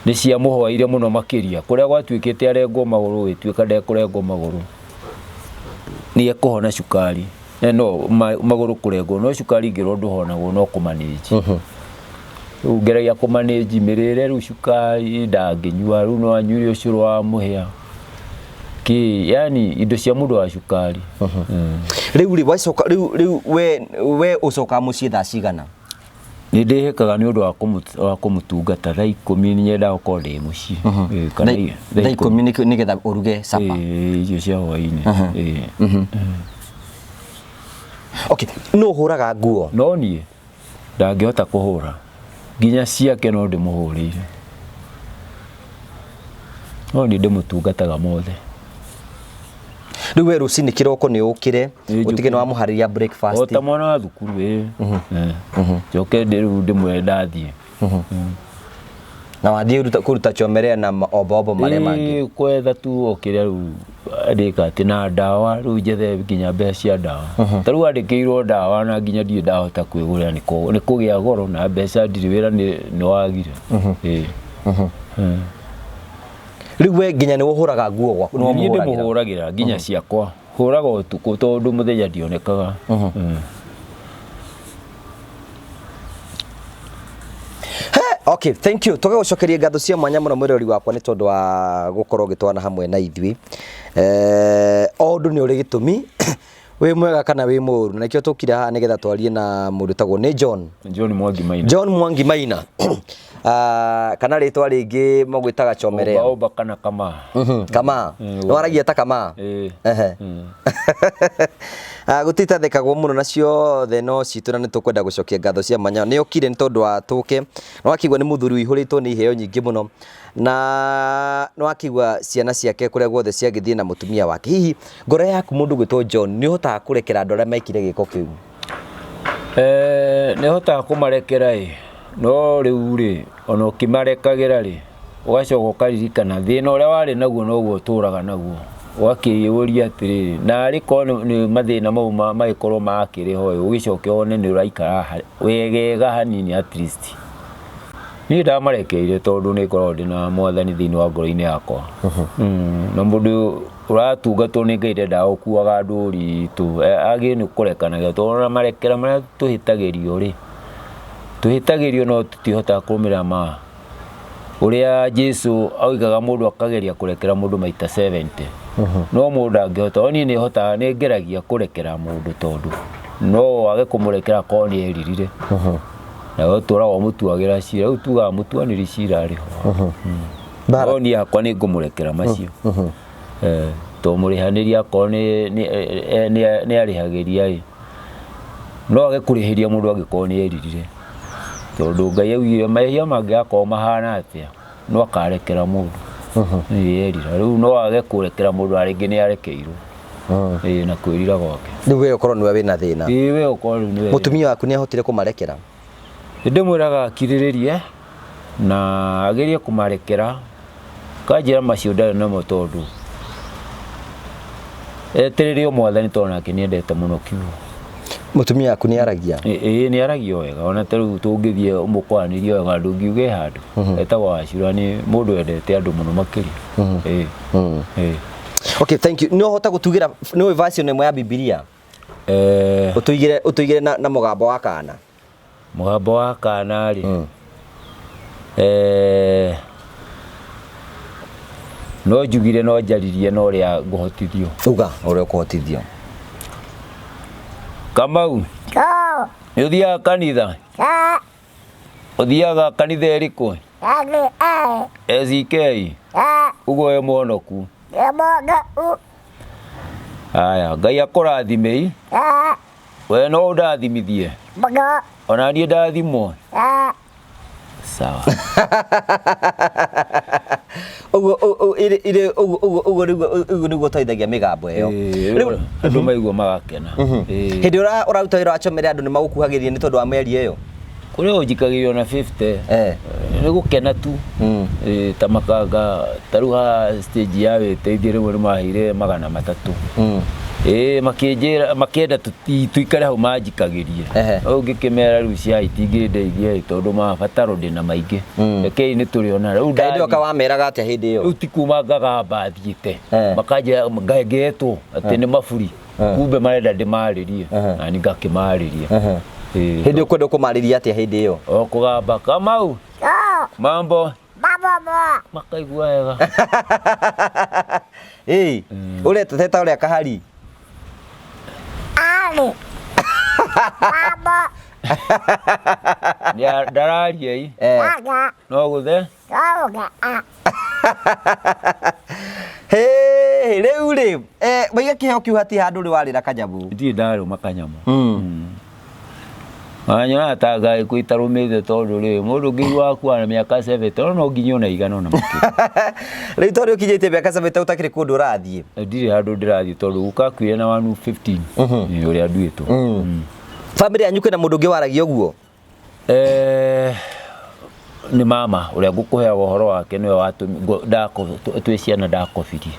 Speaker 1: ni cia muhoire muno makiria kuria gwatuikite arengo maguru wituika ndekurengo maguru ni ekuhona cukari no maguru kurengo no cukari ngiro nduhonagwo no kumanage ngeragia kumanage mirire ru cukari ndanginyua ru no anyuri ucuru wa muhia yani indo cia mundu wa cukari
Speaker 2: riu riu we ucoka mucii thaa cigana
Speaker 1: ni ndihikaga ni undu wa kumutungata thaa 10 ni nyenda gukorwo ndi mucii
Speaker 2: kana thaa 10 ni getha uruge sapa
Speaker 1: irio cia hwaini
Speaker 2: okay no huraga nguo
Speaker 1: no nie ndangihota kuhura ginya ciake no ndimuhurire no ni ndimutungataga mothe
Speaker 2: riu we rucini kiroko ni ukire utige no amuhariria breakfast
Speaker 1: ota mwana wa thukuru joke ndimwe ndathie
Speaker 2: na wathie kuruta chomerea na obobo mare mangi
Speaker 1: kwetha tu okire riu andika ati na dawa riu njethe ginya mbeca cia dawa tariu andikirwo dawa na ginya ndie ndahota kwigurira ni kugia goro na mbeca ndiri wira ni wagire riu we ginya ni uhuraga nguo gwaku no muhuragira ginya ciakwa huraga utuku tondu muthenya ndionekaga
Speaker 2: okay thank you toge gucokeria ngatho cia mwanya muno mwirori wakwa ni tondu wa gukorwo gitwana hamwe na ithui ondu ni uri gitumi we mwega kana we muru na kio tukira ha nigetha twarie na mundu tagwo ni John Mwangi Maina kana ritwa ringi magwitaga chomerea
Speaker 1: oba kana kama
Speaker 2: kama no aragia ta kama gutita thekagwo muno nacio the no citu na nitukwenda gucokia ngatho cia manya ni okire ni tondu wa tuke no akigwa ni muthuri wihuritwo ni iheo nyingi muno na no akigwa ciana ciake kuria guothe ciagithie na mutumia wake hihi ngoro yaku mundu gwitwo John ni hotaga kurekera andũ arĩa mekire giko kiu
Speaker 1: ni hotaga kumarekera no riu ri ona ukimarekagira ri ugacoka ukaririkana thina uria wari naguo noguo turaga naguo wakiyuria atiri na ariko ni mathina mau magikorwo makiriho ugicoke one ni uraikara wegega hanini at least ni ndamarekeire tondu ni ngorwo ndina mwathani thini wa ngoro-ini yakwa na mundu uratungatwo ni Ngai ndenda ukuaga nduri tu agi ni kurekanaga tondu marekera maria tuhitagirio ri tuhitagirio no tutihota kumira ma uria Jesu augaga mundu akageria kurekera mundu maita 70 no mundu angihota oni ni hota ni ngeragia kurekera mundu tondu no age kumurekera ko ni eririre na gutura wa mutuagira cira utuga mutuaniri cira ri ho ni akwa ni ngumurekera macio to murihaniria ko ni arihagiria no age kurihiria mundu agiko ni eririre tondu Ngai augire mahia mangi akoo mahana atia no akarekera mundu yerira riu no age kurekera mundu aringi ni arekeirwo na kwirira gwake
Speaker 2: riu we ukorwo niwe wina thina
Speaker 1: we ukorwo niwe
Speaker 2: mutumia waku ni ahotire kumarekera
Speaker 1: ndimwiraga akiriririe na agerie kumarekera kanjira macio ndari namo tondu eteririo mwathani tondu nake ni endete muno kiugo
Speaker 2: mutumia waku ni aragia
Speaker 1: ni aragia wega ona tariu tungithie umukwanirie wega ndungiuge handu etagwo Ashura ni mundu endete andu muno makiria
Speaker 2: okay thank you no hota gutugira no version imwe ya Biblia utuigire na mugambo wa kana ri
Speaker 1: no njugire no njaririe no ria nguhotithio
Speaker 2: uga uria kuhotithio
Speaker 1: Kamau.
Speaker 3: Ko.
Speaker 1: Nĩ ũthiaga kanitha? Ũthiaga kanitha ĩrĩkũ? ACK. Ũguo wĩ mũhonoku? Aya, Ngai akũrathime. We no ũndathimithie? Ona niĩ ndathimwo? Sawa.
Speaker 2: Ũguo nĩguo ũteithagia mĩgambo ĩyo.
Speaker 1: Andũ maigua magakena.
Speaker 2: Hĩndĩ ĩrĩa ũraruta wĩra wa Chomere andũ nĩ magũkuhagĩrĩria nĩ tondũ wa mĩario ĩyo?
Speaker 1: Kũrĩ ũnjikagĩrio na 50. Nĩ gũkena tu. Ta makanga ta rĩu haha stage ya Wĩteithie rĩmwe nĩ maheire 300. Makĩenda tuikare hau manjikagĩrie. Ũngĩkĩmera rĩu cia itingĩndeithia tondũ mabataro ndĩna maingĩ. Rekei nĩ tũrĩona rĩu.
Speaker 2: Kaĩ ndoka wameraga atĩa hĩndĩ ĩyo?
Speaker 1: Rĩu ti kuma ngagamba thiĩte. Makanjĩra ngetwo atĩ nĩ maburi. Kumbe marenda ndĩmarĩrie. Na niĩ ngakĩmarĩria.
Speaker 2: Hĩndĩ ũkwenda kũmarĩria atĩa hĩndĩ ĩyo?
Speaker 1: O kũgamba Kamau. Mambo. Makaigua wega.
Speaker 2: Ũreteta ũrĩa kahari?
Speaker 1: Ndararia ĩ? No gũthe?
Speaker 2: Rĩu rĩ, waiga kĩheo kĩu hatirĩ handũ ũrĩ warĩra kanyamũ?
Speaker 1: Ndirĩ ndarũma kanyamũ. Anyona ta Ngai kũitarũmĩte tondũ rĩ mũndũ ũngĩigua kuona mĩaka 7 no nginya ona igana ona makĩria.
Speaker 2: Rĩu tondũ ũkinyĩte mĩaka 7 ũtakĩrĩ kũndũ ũrathiĩ?
Speaker 1: Ndirĩ handũ ndĩrathiĩ tondũ gũkakuire na 115 ũrĩa nduĩtwo.
Speaker 2: Famĩlĩ yanyu kwĩna mũndũ ũngĩ waragia ũguo?
Speaker 1: Nĩ mama ũrĩa ngũkũheaga ũhoro wake nĩwe twĩ ciana ndakobirie.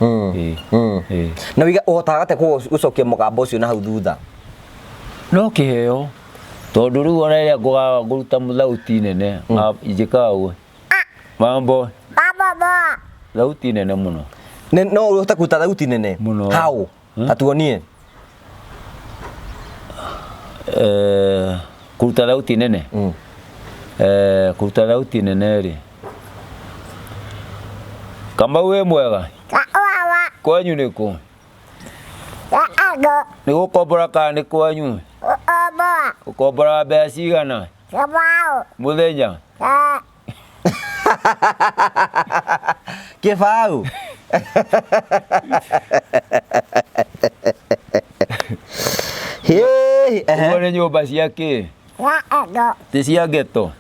Speaker 2: Na ũhotaga atĩa gũcokia mũgambo ũcio na hau thutha?
Speaker 1: No kĩheo tondũ rĩu ona rĩrĩa ngũruta thauti nene njĩkaga ũguo. Mambo. Thauti nene mũno.
Speaker 2: No ũhote kũruta thauti nene? How? Atuonie.
Speaker 1: Kũruta thauti nene? Kũruta thauti nene rĩ. Kamau wĩ mwega? Kwanyu nĩ kũ? Nĩ gũkombora kana nĩ kwanyu? Ũkombora mbeca cigana? Mũthenya?
Speaker 2: Kĩbaũ.
Speaker 1: Ũguo nĩ nyũmba cia kĩ? Ti cia ngeto?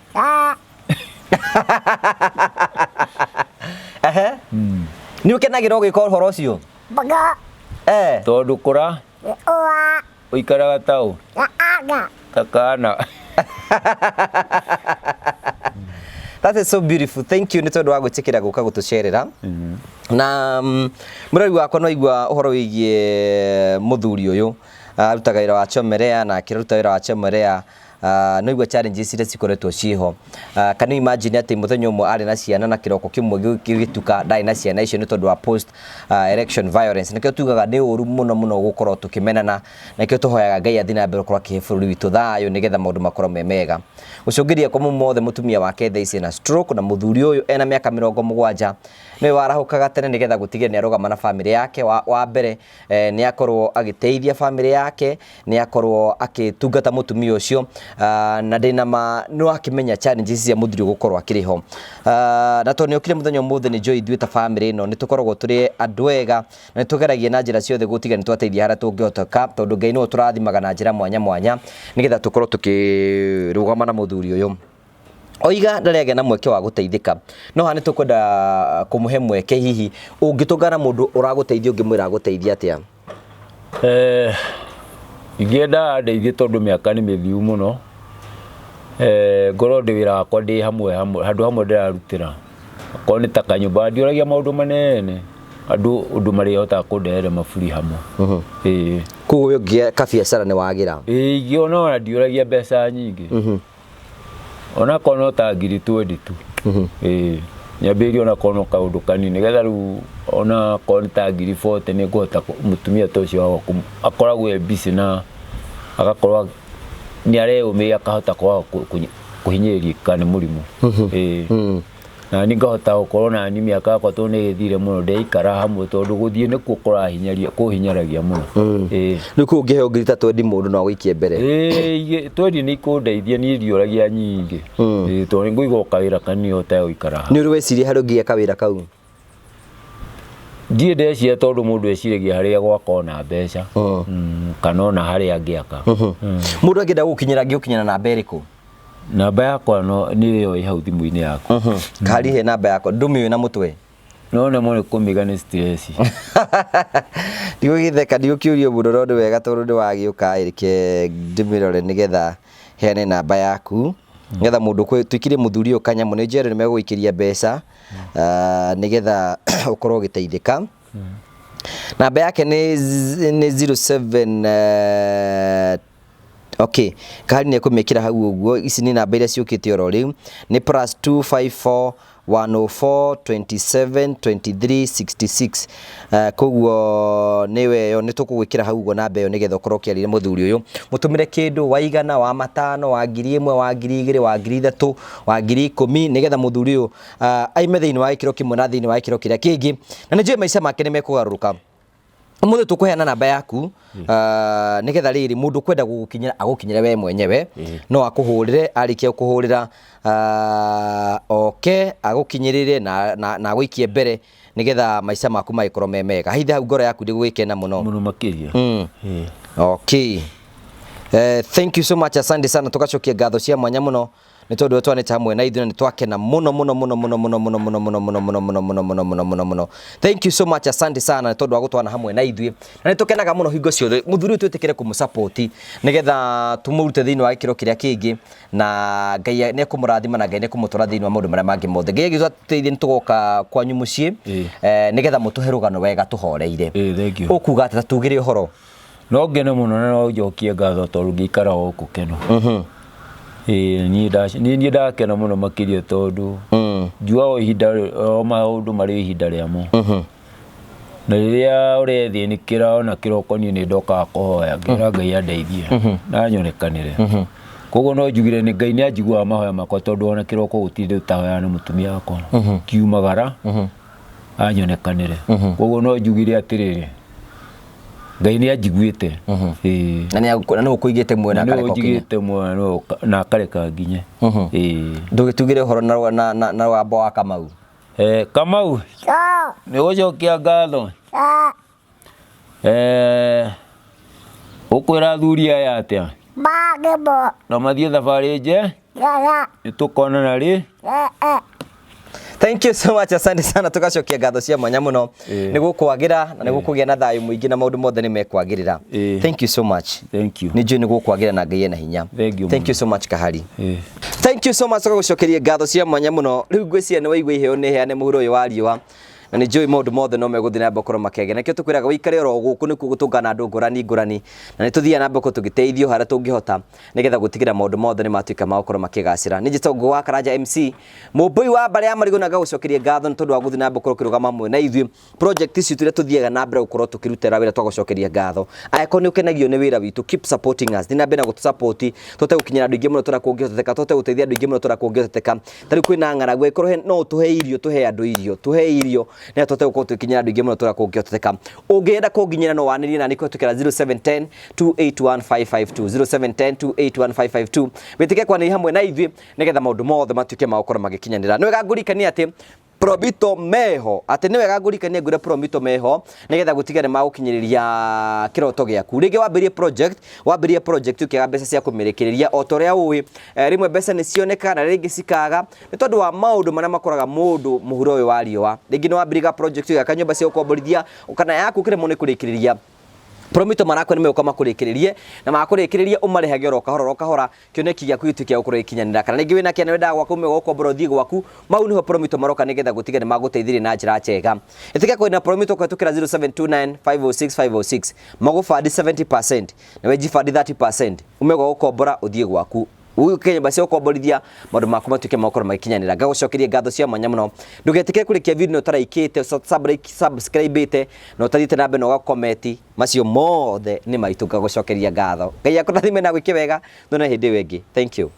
Speaker 2: Nĩ ũkenagĩra ũgĩka ũhoro ũcio?
Speaker 1: Tondũ kũra? Ũikaraga taũ? Ta kana.
Speaker 2: That is so beautiful. Thank you nĩ tondũ wa gwĩtĩkĩra gũka gũtũcerera. Na mũrori wakwa no igua ũhoro wĩgiĩ mũthuri ũyũ arutaga wĩra wa Chomerea na akĩruta wĩra wa Chomerea. No igua challenges iria cikoretwo ciho. Can you imagine atĩ mũthenya ũmwe arĩ na ciana na kĩroko kĩmwe gĩgĩtuka ndarĩ na ciana icio nĩ tondũ wa post election violence. Nĩkĩo tugaga nĩ ũru mũno mũno gũkorwo tũkĩmenana, nakĩo tũhoyaga Ngai athiĩ na mbere gũkorwo akĩhe bũrũri witũ thayũ nĩgetha maũndũ makorwo me mega. Gũcũngĩria kwa mothe mũtumia wake thaa ici na stroke na mũthuri ũyũ ena mĩaka 70 nĩwe warahũkaga tene nĩgetha gũtigĩrĩra nĩ arũgama na famĩlĩ yake. Wa mbere nĩ akorwo agĩteithia famĩlĩ yake, nĩ akorwo akĩtungata mũtumia ũcio na ndĩna ma no akĩmenya challenges cia mũthuri gũkorwo akĩrĩ ho. Na tondũ nĩ okire mũthenya ũmũthĩ nĩ joy ithuĩ ta famĩlĩ ĩno nĩ tũkoragwo tũrĩ andũ ega na nĩ tũgeragia na njĩra ciothe gũtiga nĩ twateithia harĩa tũngĩhoteka tondũ Ngai nĩwe tũrathimaga na njĩra mwanya mwanya nĩgetha tũkorwo tũkĩrũgama na mũthuri ũyũ. Oiga ndarĩagĩa na mweke wa gũteithĩka no ha nĩ tũkwenda kũmũhe mweke hihi ũngĩtũngana mũndũ ũragũteithia ũngĩmwĩra agũteithia atĩa?
Speaker 1: Ingĩenda ndeithie tondũ mĩaka nĩ mĩthiu mũno. Ngorwo ndĩ wĩra wakwa ndĩ handũ hamwe ndĩrarutĩra. Okorwo nĩ ta kanyũmba ndiũragia maũndũ manene andũ ũndũ marĩhotaga kũndehere maburi hamwe.
Speaker 2: Koguo ũngĩgĩa kabiacara nĩ wagĩra?
Speaker 1: Ingĩona ona ndiũragia mbeca nyingĩ. Ona kono ta ngiri 20 tu. Nyambĩrĩrie ona kono kaũndũ kanini nĩgetha rĩu ona kono ta ngiri 40 nĩ ngũhota mũtumia ta ũcio akoragwo e busy na agakorwo nĩ areyũmĩria akahota kũhinyĩrĩria nĩ mũrimũ. na ni ngahota gukorwo na ni miaka yakwa to nĩ gĩthire mũno ndeikara hamwe tondũ gũthiĩ nĩ kũhinyaragia mũno
Speaker 2: rĩu kũ ũngĩheo ngiri ta 20 mũndũ no agũikie mbere
Speaker 1: 20 nĩ ikũndeithia niĩ ndiũragia nyingĩ tondũ ngũiga kawĩra kanini ũtegũikara
Speaker 2: nĩ ũrĩ weciria harĩ ũngĩka kawĩra kau
Speaker 1: ndiĩ ndeciria tondũ mũndũ eciragia harĩa gwakwa na mbeca kana ona harĩa angĩaka
Speaker 2: mũndũ angĩenda gũkinyĩra angĩkinyĩra namba ĩrĩkũ
Speaker 1: namba yakwa no nĩ ĩyo ĩ hau thimũ-inĩ yakwa
Speaker 2: Kari he namba yakwa ndũmĩũĩ na mũtwe
Speaker 1: no nĩ kũmĩga nĩ stress
Speaker 2: ndigũgĩtheka ndigũkĩũrio mũndũ no nĩ wega tondũ nĩ wagĩũka reke ndĩmĩrore nĩgetha heane namba yaku nĩgetha mũndũ twĩkire mũthuri ũyũ kanyamũ nĩ njĩra nĩ megũgũikĩria mbeca nĩgetha ũkorwo ũgĩteithĩka namba yake nĩ 07 okay Kari nĩ kũmĩkĩra hau ũguo ici nĩ namba iria ciũkĩte oro rĩu nĩ +254 104 27 23 66 koguo niwe yo nĩ tũkũgwĩkĩra hau ũguo namba ĩyo nĩgetha ũkorwo ũkĩarĩria mũthuri ũyũ mũtũmĩre kĩndũ wa 100 wa 500 wa 1000 wa 2000 wa 3000 wa 10,000 nĩgetha mũthuri ũyũ aime thĩinĩ wa gĩkĩro kĩmwe na thĩinĩ wa gĩkĩro kĩrĩa kĩngĩ na nĩ njũĩ maica make nĩ mekũgarũrũka mũthĩ tũkũheana namba yaku nĩgetha rĩrĩ mũndũ kwenda gũgũkinyĩra agũkinyĩre we mwenyewe no akũhũrĩre arĩkia gũkũhũrĩra oke agũkinyĩrĩre na agũikie mbere nĩgetha maica maku magĩkorwo me mega hihi hau ngoro yaku ndĩgũgĩkena mũno
Speaker 1: makĩria
Speaker 2: okay thank you so much asante sana tugacokia ngatho cia mwanya mũno nĩ tondũ twanĩte hamwe na ithuĩ nĩ twakena mũno thank you so much asante sana nĩ tondũ agũtwana hamwe na ithuĩ na nĩ tũkenaga mũno hingo ciothe mũthuri twĩtĩkĩre kũmũsupport nĩgetha tũmũrute thĩinĩ wa gĩkĩro kĩrĩa kĩngĩ na Ngai nĩ kũmũrathima na Ngai nĩ kũmũtwara thĩinĩ wa maũndũ marĩa mangĩ mothe Ngai agĩtũteithie nĩ tũgoka kwanyu mũciĩ nĩgetha mũtũhe rũgano wega tũhoreire ũkuga atĩ tugĩre ũhoro
Speaker 1: no ngene mũno na no njokie ngatho tondũ ngĩikara gũkũ keno niĩ ndakena mũno makĩria tondũ njua o ihinda o maũndũ marĩ ihinda rĩamo na rĩrĩa ũrethĩnĩkĩra ona kĩroko niĩ nĩ ndokaga kũhoya ngĩra Ngai andeithie na nyonekanĩre koguo no njugire nĩ Ngai nĩ anjiguaga mahoya makwa tondũ ona kĩroko gũtirĩ ũtahoya nĩ mũtumia wakwa kiumagara anyonekanĩre koguo no njugire atĩrĩrĩ Ngai nĩ anjiguĩte
Speaker 2: na nĩ ũkũigĩte muoyo na akareka
Speaker 1: nginya nĩ ũkũigĩte muoyo na akareka nginya
Speaker 2: ndũgĩtugire ũhoro na rwambo wa Kamau
Speaker 1: Kamau nĩ gũcokia ngatho ũkwĩra athuri aya atĩa na mathiĩ thabarĩ nje nĩ tũkonana rĩ
Speaker 2: Thank you so much asante sana tugacokia ngatho cia mwanya mũno nĩ gũkwagĩra na nĩ gũkũgĩa na thayũ mũingĩ na maũndũ mothe nĩ mekwagĩrĩra thank you so much
Speaker 1: thank you
Speaker 2: nĩ njũĩ nĩ gũkwagĩra na Ngai ena hinya thank you so much Kahari thank you so much tũgacokeria ngatho cia mwanya mũno rĩu ngwĩciria nĩ waigua iheo nĩ heane mũhuro ũyũ wa riũa na nĩ njũĩ maũndũ mothe no megũthiĩ na mbere gũkorwo makĩagĩra nakĩo tũkwĩraga ũikare oro gũkũ nĩkuo gũtũngana andũ ngũrani na nĩ tũthiaga na mbere tũgĩteithio harĩa tũngĩhota nĩgetha gũtigĩra maũndũ mothe nĩ matuĩka ma gũkorwo makĩgacĩra nĩ njĩtagwo wa Karanja MC mũmbũi wa mbere ya marigũ na gagũcokeria ngatho nĩ tondũ wa gũthiĩ na mbere gũkorwo kĩrũgama hamwe na ithuĩ project ici tũrĩa tũthiaga na mbere gũkorwo tũkĩrutĩra wĩra twagũcokeria ngatho angĩkorwo nĩ ũkenagio nĩ wĩra witũ keep supporting us thiĩ na mbere na gũtũsupport tũte gũkinyĩra andũ aingĩ mũno tũrĩa kũngĩhoteka tũte gũteithia andũ aingĩ mũno tũrĩa kũngĩhoteka tarĩ kwĩna ng'aragu ĩkorwo no tũhe irio tũhe andũ irio tũhe irio nĩ tũte gũkorwo kinya andũ aingĩ mũno tũrĩa kũngĩhoteka ũngĩenda kũnginyĩra no wanĩrie na nĩ kũhĩtũkĩra 0710 281 552 0710 281 552 wĩtĩke kwanĩria hamwe na ithuĩ nĩgetha maũndũ mothe matuĩke ma gũkorwo magĩkinyanĩra nĩ wega ngũrikania atĩ Promito Meho atĩ nĩ wega ngũrikania ngũre Promito Meho nĩgetha gũtigana magũkinyĩrĩria kĩroto gĩaku rĩngĩ wambĩrĩrie project ũkĩaga mbeca cia kũmĩrĩkĩrĩria o ta ũrĩa ũĩ rĩmwe mbeca nĩ cioneka na rĩngĩ cikaga nĩ tondũ wa maũndũ marĩa makoraga mũndũ mũhuro ũyũ wa riũa rĩngĩ nĩ wambĩrĩria project ũgĩaka nyũmba cia gũkomborithia kana yaku kĩremwo nĩ kũrĩkĩrĩria Promito marakwe nĩ megũka makũrĩkĩrĩrie na makũrĩkĩrĩrie ũmarĩhage oro kahora kĩoneki gĩaku gĩtuĩke gũkorwo gĩkinyanĩra kana rĩngĩ wĩna kĩana wendaga gwaku ũmwe gũkombora ũthiĩ gwaku mau nĩho Promito maroka nĩgetha gũtiga nĩ magũteithĩrĩria na njĩra njega ĩtĩke kwĩna Promito kũhĩtũkĩra 0729 506 506 magũbandi 70% na wejibandi 30% ũmwe gũkombora ũthiĩ gwaku Kenya basi ũkomborithia maũndũ maku matuĩke ma gũkorwo magĩkinyanĩra ngagũcokeria ngatho cia mwanya mũno ndũgetĩkĩre kũrĩkia video ũtaraikĩte subscribe na ũtathiĩte na mbere na ũgakomenti macio mothe nĩ maitũ ngagũcokeria ngatho Ngai akũrathime na gwĩke wega no na hĩndĩ ĩyo ĩngĩ thank you